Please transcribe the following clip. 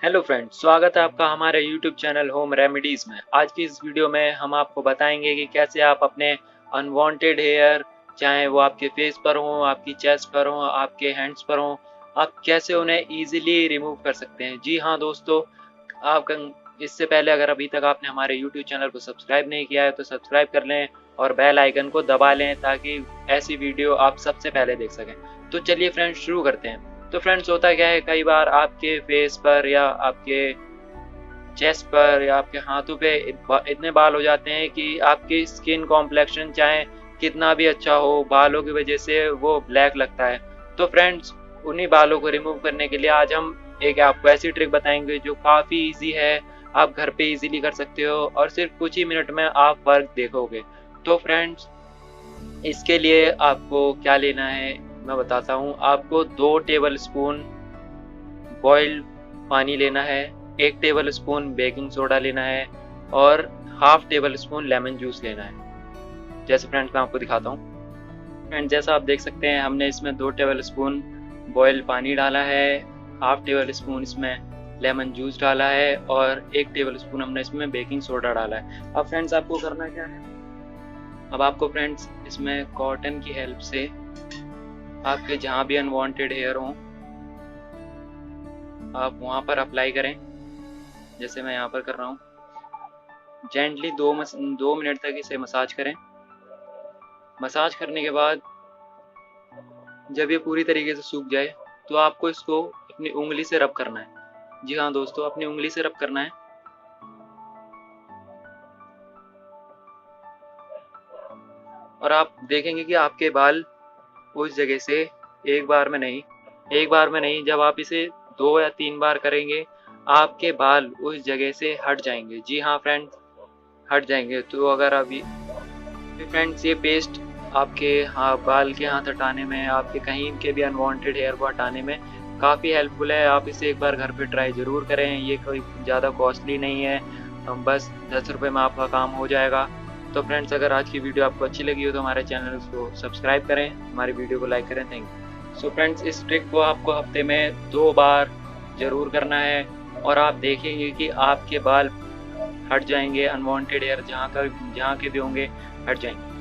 Hello friends, स्वागत है आपका हमारे यूट्यूब चैनल होम रेमेडीज़ में। आज की इस वीडियो में हम आपको बताएंगे कि कैसे आप अपने अनवांटेड हेयर, चाहे वो आपके फेस पर हो, आपकी चेस्ट पर हो, आपके हैंड्स पर हो, आप कैसे उन्हें इजीली रिमूव कर सकते हैं। जी हाँ दोस्तों, आप इससे पहले अगर अभी तक आपने हमारे यूट्यूब चैनल को सब्सक्राइब नहीं किया है तो सब्सक्राइब कर लें और बेल आइकन को दबा लें ताकि ऐसी वीडियो आप सबसे पहले देख सकें। तो चलिए फ्रेंड्स, शुरू करते हैं। तो फ्रेंड्स, होता क्या है, कई बार आपके फेस पर या आपके चेस्ट पर या आपके हाथों पे इतने बाल हो जाते हैं कि आपकी स्किन कॉम्प्लेक्शन चाहे कितना भी अच्छा हो, बालों की वजह से वो ब्लैक लगता है। तो फ्रेंड्स, उन्हीं बालों को रिमूव करने के लिए आज हम एक आपको ऐसी ट्रिक बताएंगे जो काफ़ी इजी है, आप घर पे इजीली कर सकते हो और सिर्फ कुछ ही मिनट में आप वर्क देखोगे। तो फ्रेंड्स, इसके लिए आपको क्या लेना है मैं बताता हूँ। आपको 2 टेबल स्पून बॉइल्ड पानी लेना है, 1 टेबल स्पून बेकिंग सोडा लेना है और half table spoon lemon juice लेना है। जैसे फ्रेंड्स मैं आपको दिखाता हूँ। फ्रेंड्स, जैसा आप देख सकते हैं, हमने इसमें 2 टेबल स्पून बॉइल्ड पानी डाला है, हाफ टेबल स्पून इसमें लेमन जूस डाला है और 1 टेबल स्पून हमने इसमें बेकिंग सोडा डाला है। अब फ्रेंड्स, आपको करना क्या है, अब आपको फ्रेंड्स इसमें कॉटन की हेल्प से आपके जहाँ भी अनवांटेड हेयर हों आप वहाँ पर अप्लाई करें। जैसे मैं यहाँ पर कर रहा हूँ। जेंटली 2 मिनट तक इसे मसाज करें। मसाज करने के बाद जब ये पूरी तरीके से सूख जाए तो आपको इसको अपनी उंगली से रब करना है। जी हाँ दोस्तों, अपनी उंगली से रब करना है और आप देखेंगे कि आपके बाल उस जगह से एक बार में नहीं, जब आप इसे 2 या 3 बार करेंगे आपके बाल उस जगह से हट जाएंगे। जी हाँ फ्रेंड्स, हट जाएंगे। तो अगर अभी फ्रेंड्स, ये पेस्ट आपके बाल के हाथ हटाने में, आपके कहीं के भी अनवांटेड हेयर को हटाने में काफ़ी हेल्पफुल है। आप इसे एक बार घर पे ट्राई ज़रूर करें। ये कोई ज़्यादा कॉस्टली नहीं है, बस 10 रुपये में आपका काम हो जाएगा। तो फ्रेंड्स, अगर आज की वीडियो आपको अच्छी लगी हो तो हमारे चैनल को सब्सक्राइब करें, हमारी वीडियो को लाइक करें। Thank you. सो फ्रेंड्स, इस ट्रिक को आपको हफ्ते में 2 बार ज़रूर करना है और आप देखेंगे कि आपके बाल हट जाएंगे, अनवांटेड हेयर जहाँ के भी होंगे हट जाएंगे।